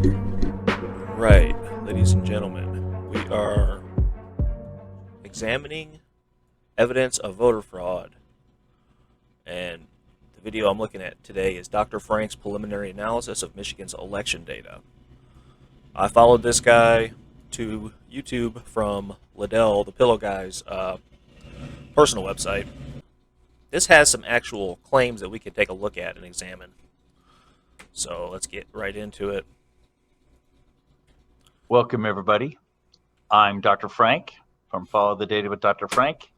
Right, ladies and gentlemen, we are examining evidence of voter fraud. And the video I'm looking at today is Dr. Frank's preliminary analysis of Michigan's election data. I followed this guy to YouTube from Liddell, the Pillow Guy's personal website. This has some actual claims that we can take a look at and examine. So let's get right into it. Welcome, everybody. I'm Dr. Frank from Follow the Data with Dr. Frank.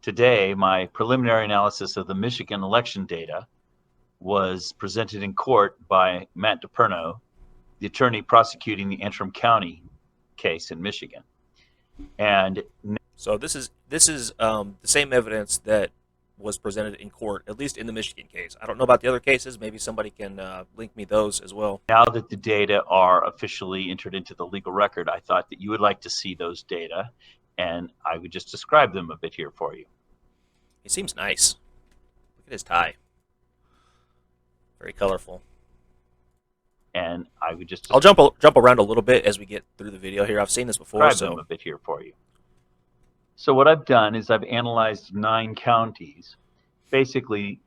Today, my preliminary analysis of the Michigan election data was presented in court by Matt DePerno, the attorney prosecuting the Antrim County case in Michigan. And so this is the same evidence that was presented in court, at least in the Michigan case. I don't know about the other cases. Maybe somebody can link me those as well. Now that the data are officially entered into the legal record, I thought that you would like to see those data, and I would just describe them a bit here for you. He seems nice. Look at his tie. Very colorful. And I would just I'll jump around a little bit as we get through the video here. I've seen this before, describe them a bit here for you. So what I've done is I've analyzed 9 counties, basically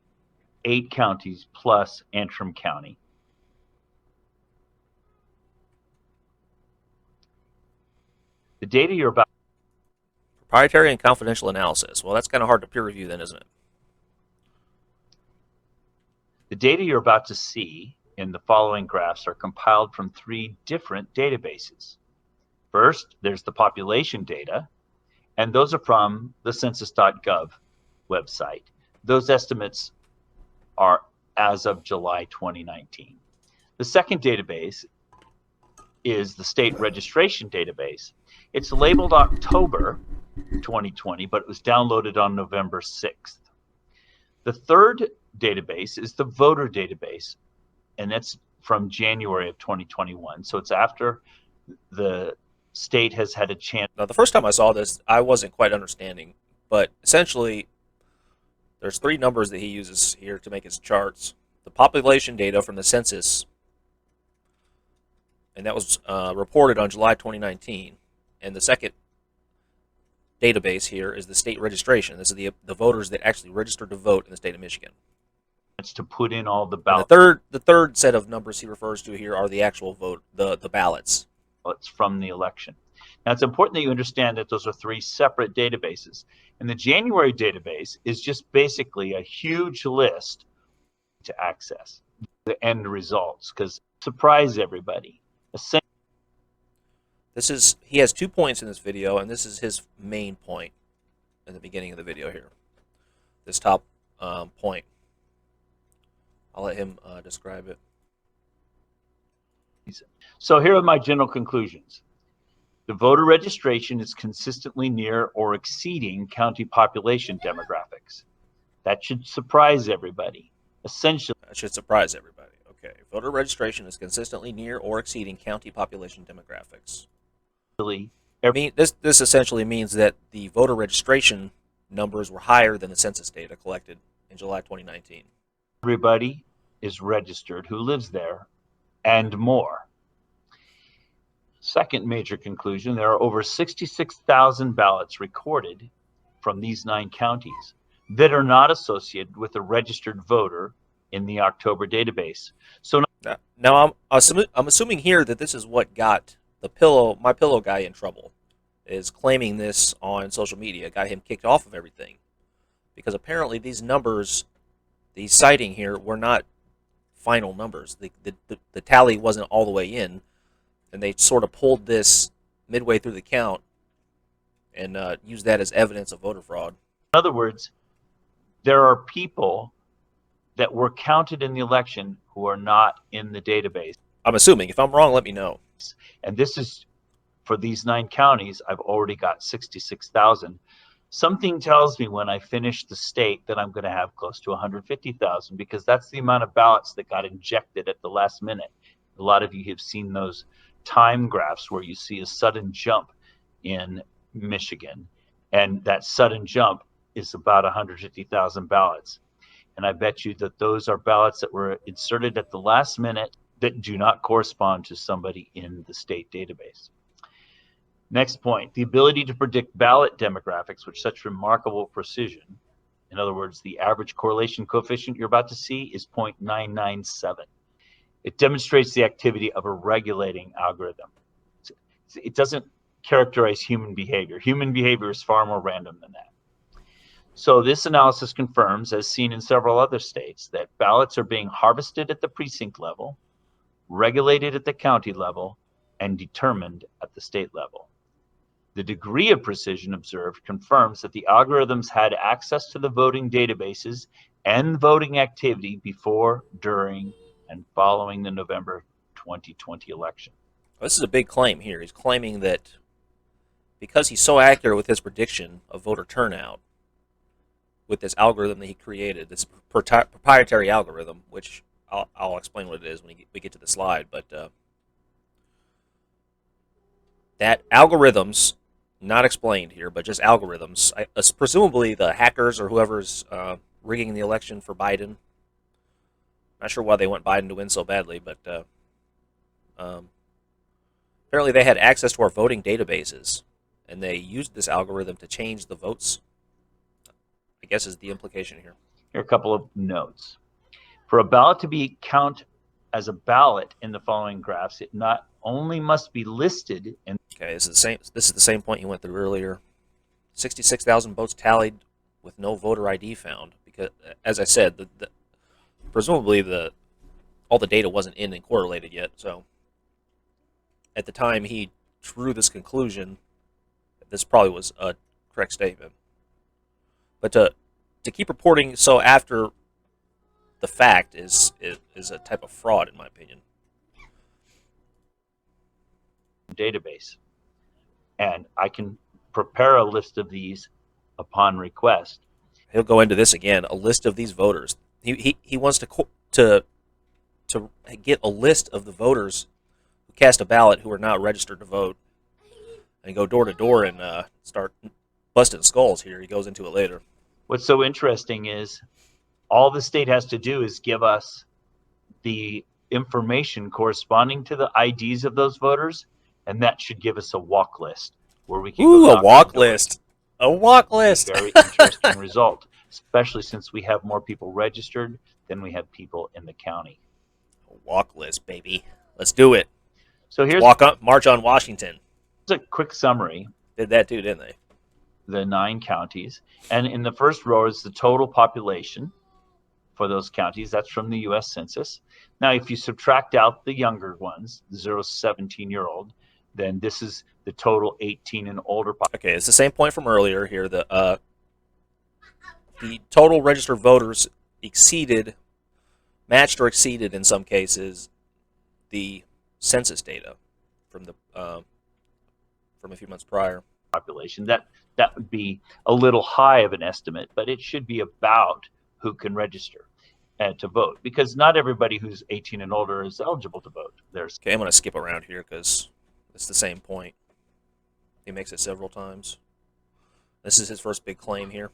8 counties plus Antrim County. The data you're about... Proprietary and confidential analysis. Well, that's kind of hard to peer review then, isn't it? The data you're about to see in the following graphs are compiled from 3 different databases. First, there's the population data, and those are from the census.gov website. Those estimates are as of July 2019. The second database is the state registration database. It's labeled October 2020, but it was downloaded on November 6th. The third database is the voter database, and that's from January of 2021. So it's after the state has had a chance. Now, the first time I saw this, I wasn't quite understanding, but essentially there's 3 numbers that he uses here to make his charts. The population data from the census, and that was reported on July 2019. And the second database here is the state registration. This is the voters that actually registered to vote in the state of Michigan. It's to put in all the ballots. The third set of numbers he refers to here are the actual vote, the ballots. It's from the election. Now, it's important that you understand that those are 3 separate databases. And the January database is just basically a huge list to access the end results, because surprise everybody. He has 2 points in this video, and this is his main point in the beginning of the video here. This top point. I'll let him describe it. So here are my general conclusions. The voter registration is consistently near or exceeding county population demographics. That should surprise everybody. Essentially, that should surprise everybody. Okay. Voter registration is consistently near or exceeding county population demographics. This essentially means that the voter registration numbers were higher than the census data collected in July 2019. Everybody is registered who lives there, and more. Second major conclusion, there are over 66,000 ballots recorded from these 9 counties that are not associated with a registered voter in the October database. So now I'm assuming here that this is what got my pillow guy in trouble, is claiming this on social media, got him kicked off of everything, because apparently these numbers, these citing here, were not final numbers. The tally wasn't all the way in, and they sort of pulled this midway through the count and used that as evidence of voter fraud. In other words, there are people that were counted in the election who are not in the database. I'm assuming. If I'm wrong, let me know. And this is for these 9 counties. I've already got 66,000. Something tells me when I finish the state that I'm going to have close to 150,000, because that's the amount of ballots that got injected at the last minute. A lot of you have seen those time graphs where you see a sudden jump in Michigan, and that sudden jump is about 150,000 ballots. And I bet you that those are ballots that were inserted at the last minute. that do not correspond to somebody in the state database. Next point, the ability to predict ballot demographics with such remarkable precision. In other words, the average correlation coefficient you're about to see is 0.997. It demonstrates the activity of a regulating algorithm. It doesn't characterize human behavior. Human behavior is far more random than that. So this analysis confirms, as seen in several other states, that ballots are being harvested at the precinct level, regulated at the county level, and determined at the state level. The degree of precision observed confirms that the algorithms had access to the voting databases and voting activity before, during, and following the November 2020 election. Well, this is a big claim here. He's claiming that because he's so accurate with his prediction of voter turnout, with this algorithm that he created, this proprietary algorithm, which I'll explain what it is when we get to the slide, but that algorithms, not explained here, but just algorithms, presumably the hackers or whoever's rigging the election for Biden. Not sure why they want Biden to win so badly, but apparently they had access to our voting databases, and they used this algorithm to change the votes, I guess is the implication here. Here are a couple of notes. For a ballot to be counted as a ballot in the following graphs, it not only must be listed in... Okay, this is the same point you went through earlier. 66,000 votes tallied with no voter ID found, because, as I said, presumably all the data wasn't in and correlated yet. So, at the time he drew this conclusion, this probably was a correct statement. But to keep reporting so after the fact is a type of fraud, in my opinion. Database, and I can prepare a list of these upon request. He'll go into this again. A list of these voters. He wants to get a list of the voters who cast a ballot who are not registered to vote, and go door to door and start busting skulls here. He goes into it later. What's so interesting is all the state has to do is give us the information corresponding to the IDs of those voters, and that should give us a walk list where we can go a walk list. A walk list. Very interesting result, especially since we have more people registered than we have people in the county. A walk list, baby. Let's do it. So here's March on Washington. Here's a quick summary. Did that too, didn't they? The 9 counties, and in the first row is the total population for those counties. That's from the U.S. Census. Now, if you subtract out the younger ones, the 0 to 17-year-old, then this is the total 18 and older population. Okay, it's the same point from earlier here. The total registered voters matched or exceeded in some cases the census data from a few months prior. Population that would be a little high of an estimate, but it should be about who can register and to vote, because not everybody who's 18 and older is eligible to vote. Okay, I'm going to skip around here because it's the same point. He makes it several times. This is his first big claim here.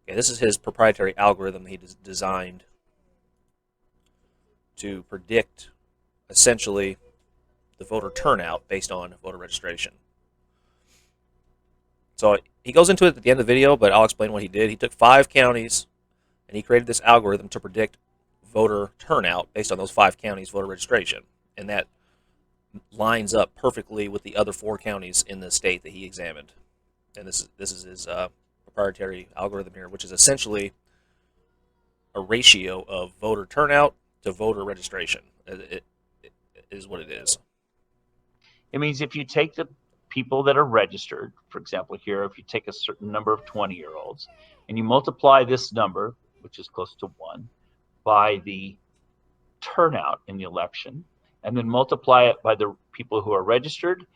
Okay, this is his proprietary algorithm he designed to predict, essentially, the voter turnout based on voter registration. So he goes into it at the end of the video, but I'll explain what he did. He took 5 counties, and he created this algorithm to predict voter turnout based on those 5 counties' voter registration. And that lines up perfectly with the other 4 counties in the state that he examined. And this is his proprietary algorithm here, which is essentially a ratio of voter turnout to voter registration. It is what it is. It means if you take the people that are registered, for example, here, if you take a certain number of 20-year-olds and you multiply this number, which is close to 1, by the turnout in the election, and then multiply it by the people who are registered,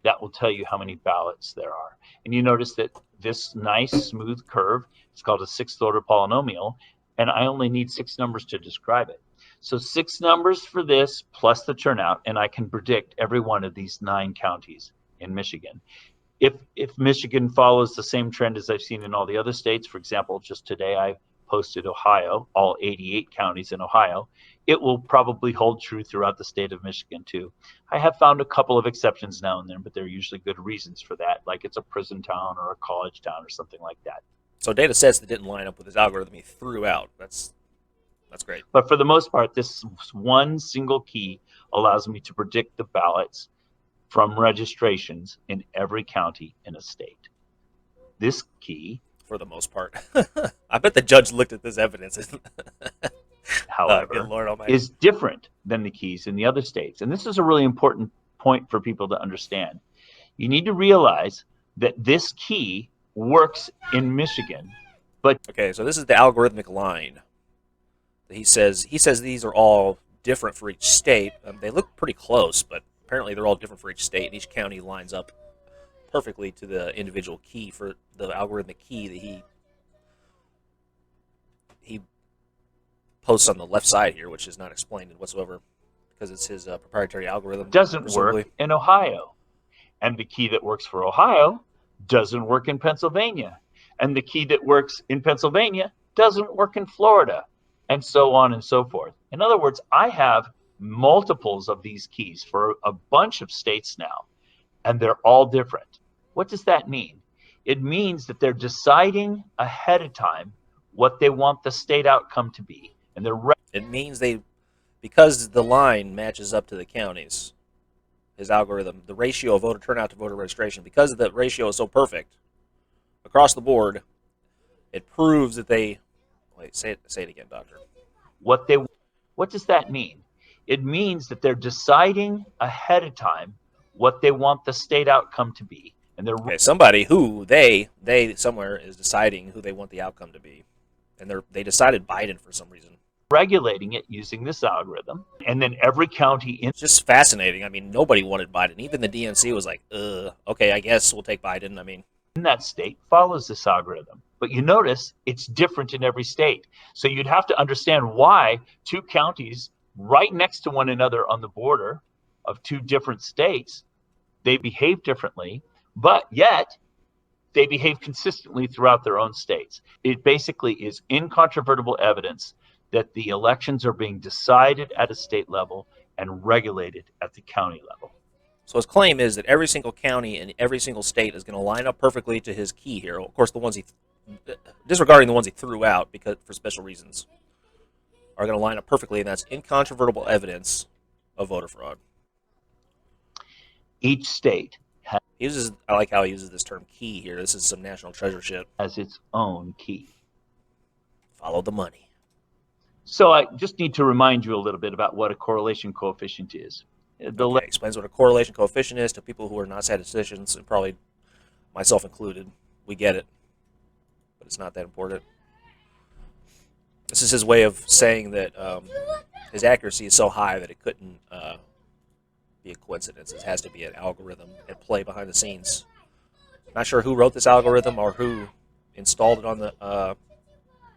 that will tell you how many ballots there are. And you notice that this nice smooth curve is called a 6th order polynomial, and I only need 6 numbers to describe it. So 6 numbers for this plus the turnout, and I can predict every one of these 9 counties in Michigan. If Michigan follows the same trend as I've seen in all the other states, for example, just today I posted Ohio, all 88 counties in Ohio, it will probably hold true throughout the state of Michigan too. I have found a couple of exceptions now and then, but they're usually good reasons for that, like it's a prison town or a college town or something like that. So data sets that didn't line up with his algorithm, he threw out. That's great. But for the most part, this one single key allows me to predict the ballots from registrations in every county in a state. This key, for the most part, I bet the judge looked at this evidence. however, is different than the keys in the other states. And this is a really important point for people to understand. You need to realize that this key works in Michigan, but okay, so this is the algorithmic line. He says these are all different for each state. They look pretty close, but apparently they're all different for each state, and each county lines up perfectly to the individual key for the algorithmic key that he posts on the left side here, which is not explained whatsoever because it's his proprietary algorithm. Doesn't presumably work in Ohio. And the key that works for Ohio doesn't work in Pennsylvania. And the key that works in Pennsylvania doesn't work in Florida, and so on and so forth. In other words, I have multiples of these keys for a bunch of states now, and they're all different. What does that mean? It means that they're deciding ahead of time what they want the state outcome to be. And it means because the line matches up to the counties, his algorithm, the ratio of voter turnout to voter registration, because the ratio is so perfect across the board, it proves that they, wait, say it again, doctor. What does that mean? It means that they're deciding ahead of time what they want the state outcome to be. And they're somebody who they somewhere is deciding who they want the outcome to be. And they decided Biden for some reason. Regulating it using this algorithm. And then every county it's just fascinating. I mean, nobody wanted Biden. Even the DNC was like, okay, I guess we'll take Biden. I mean, in that state follows this algorithm. But you notice it's different in every state. So you'd have to understand why two counties right next to one another on the border of two different states, they behave differently, but yet they behave consistently throughout their own states. It basically is incontrovertible evidence that the elections are being decided at a state level and regulated at the county level. So his claim is that every single county and every single state is going to line up perfectly to his key here. Of course, the ones disregarding the ones he threw out because for special reasons, are going to line up perfectly, and that's incontrovertible evidence of voter fraud. Each state I like how he uses this term key here. This is some national treasure shit. Has its own key. Follow the money. So I just need to remind you a little bit about what a correlation coefficient is. Okay, explains what a correlation coefficient is to people who are not statisticians, and probably myself included. We get it, but it's not that important. This is his way of saying that his accuracy is so high that it couldn't be a coincidence. It has to be an algorithm at play behind the scenes. Not sure who wrote this algorithm or who installed it on the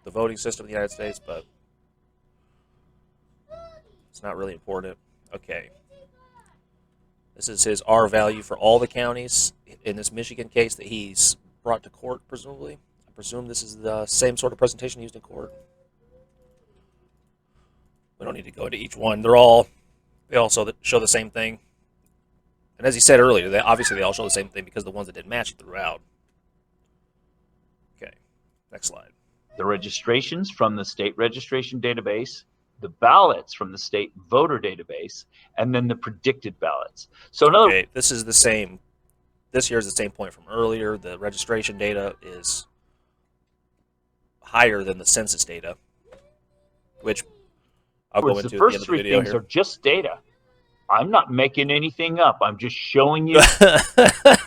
voting system of the United States, but it's not really important. Okay. This is his R value for all the counties in this Michigan case that he's brought to court, presumably. I presume this is the same sort of presentation used in court. We don't need to go into each one. They all show the same thing. And as he said earlier, they all show the same thing because the ones that didn't match he threw out. Okay, next slide. The registrations from the state registration database, the ballots from the state voter database, and then the predicted ballots. So in other words, this is the same. This here is the same point from earlier. The registration data is higher than the census data, which I'll go into the first at the end of the three video things here. are just data. I'm not making anything up. I'm just showing you.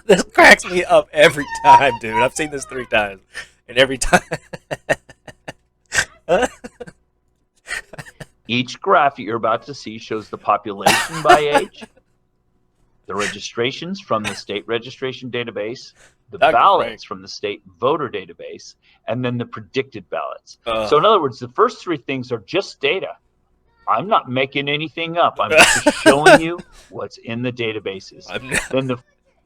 This cracks me up every time, dude. I've seen this 3 times, and every time. Each graph you're about to see shows the population by age, the registrations from the state registration database, the ballots from the state voter database, and then the predicted ballots. So in other words, the first 3 things are just data. I'm not making anything up. I'm just showing you what's in the databases.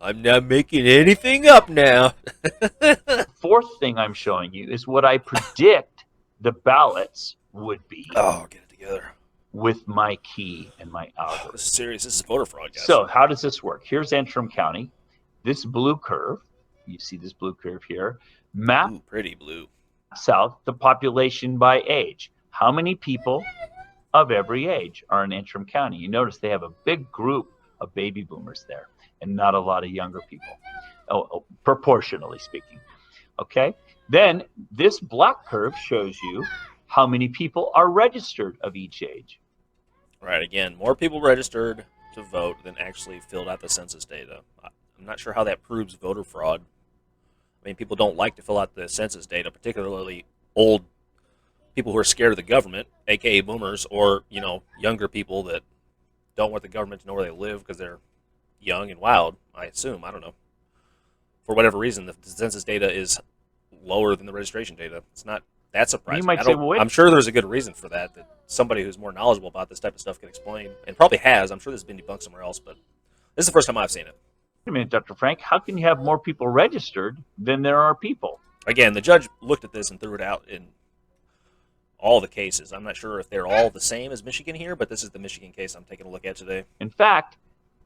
I'm not making anything up now. The fourth thing I'm showing you is what I predict the ballots would be Oh, get it together. with my key and my This is algorithm. serious. This is voter fraud, guys. So how does this work? Here's Antrim County. This blue curve, you see this blue curve here, maps Ooh, pretty blue. out the population by age. How many people of every age are in Antrim County? You notice they have a big group of baby boomers there and not a lot of younger people, proportionally speaking. Okay. Then this black curve shows you how many people are registered of each age. Right, again, more people registered to vote than actually filled out the census data. I'm not sure how that proves voter fraud. I mean, people don't like to fill out the census data, particularly old people who are scared of the government, aka boomers, or, younger people that don't want the government to know where they live because they're young and wild, I assume. I don't know. For whatever reason, the census data is lower than the registration data. It's not that You surprising. might say, well, wait, I'm sure there's a good reason for that somebody who's more knowledgeable about this type of stuff can explain, and probably has. I'm sure this has been debunked somewhere else, but this is the first time I've seen it. a minute, Dr. Frank, how can you have more people registered than there are people? Again, the judge looked at this and threw it out in all the cases. I'm not sure if they're all the same as Michigan here, but this is the Michigan case I'm taking a look at today. In fact,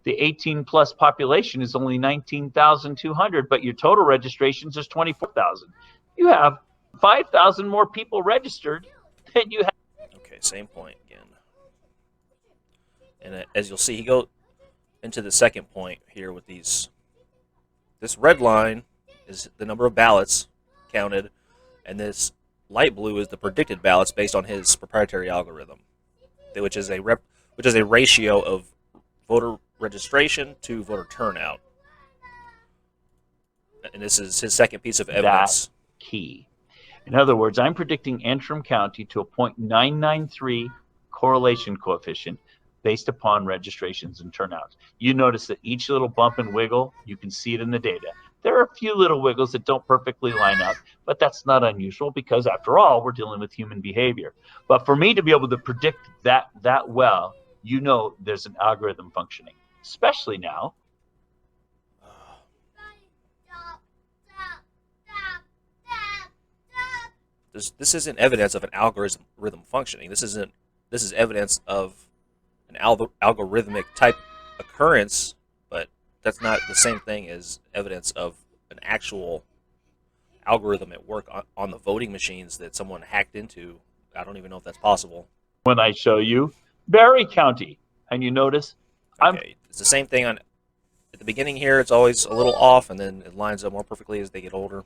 the 18 plus population is only 19,200, but your total registrations is 24,000. You have 5,000 more people registered than you have. Okay, same point again. And as you'll see, he goes into the second point here with these. This red line is the number of ballots counted, and this light blue is the predicted ballots based on his proprietary algorithm, which is a ratio of voter registration to voter turnout. And this is his second piece of evidence. That's key. In other words, I'm predicting Antrim County to a 0.993 correlation coefficient based upon registrations and turnouts. You notice that each little bump and wiggle, you can see it in the data. There are a few little wiggles that don't perfectly line up, but that's not unusual because, after all, we're dealing with human behavior. But for me to be able to predict that well, you know there's an algorithm functioning, especially now. This isn't evidence of an algorithm functioning. This is evidence of an algorithmic type occurrence, but that's not the same thing as evidence of an actual algorithm at work on the voting machines that someone hacked into. I don't even know if that's possible. When I show you Barry County, and you notice it's the same thing at the beginning here. It's always a little off, and then it lines up more perfectly as they get older.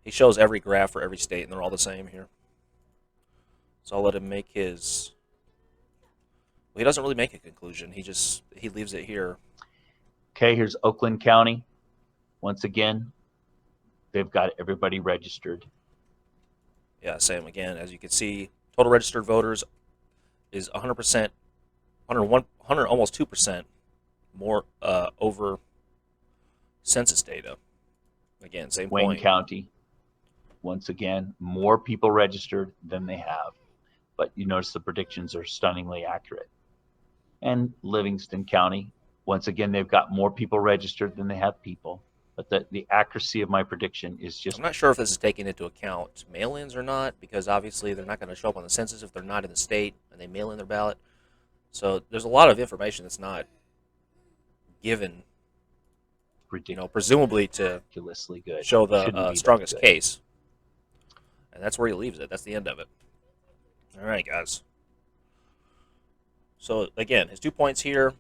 He shows every graph for every state, and they're all the same here. So I'll let him make his. Well, he doesn't really make a conclusion. He leaves it here. Okay, here's Oakland County. Once again, they've got everybody registered. Yeah, same again. As you can see, total registered voters is 100%, 101, almost 2% more over census data. Again, same Wayne point. County, once again, more people registered than they have. But you notice the predictions are stunningly accurate. And Livingston County, once again, they've got more people registered than they have people. But the accuracy of my prediction is just... I'm not sure if this is taking into account mail-ins or not, because obviously they're not going to show up on the census if they're not in the state and they mail in their ballot. So there's a lot of information that's not given, presumably to ridiculously good. Show the strongest case. And that's where he leaves it. That's the end of it. All right, guys. So, again, his 2 points here.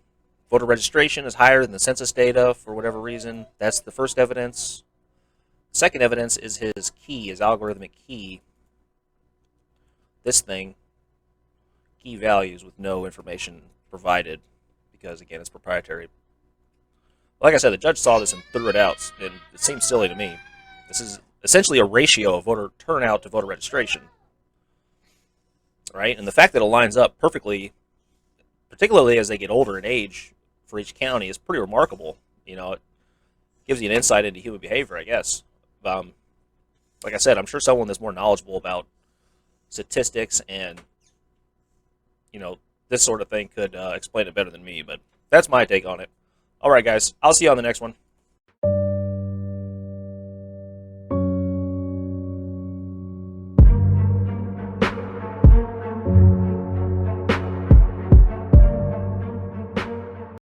Voter registration is higher than the census data for whatever reason. That's the first evidence. Second evidence is his key, his algorithmic key. This thing, key values with no information provided because, again, it's proprietary. Like I said, the judge saw this and threw it out, and it seems silly to me. This is essentially a ratio of voter turnout to voter registration. Right? And the fact that it lines up perfectly, particularly as they get older in age for each county, is pretty remarkable. It gives you an insight into human behavior, I guess. Like I said, I'm sure someone that's more knowledgeable about statistics and, this sort of thing could explain it better than me, but that's my take on it. All right, guys, I'll see you on the next one.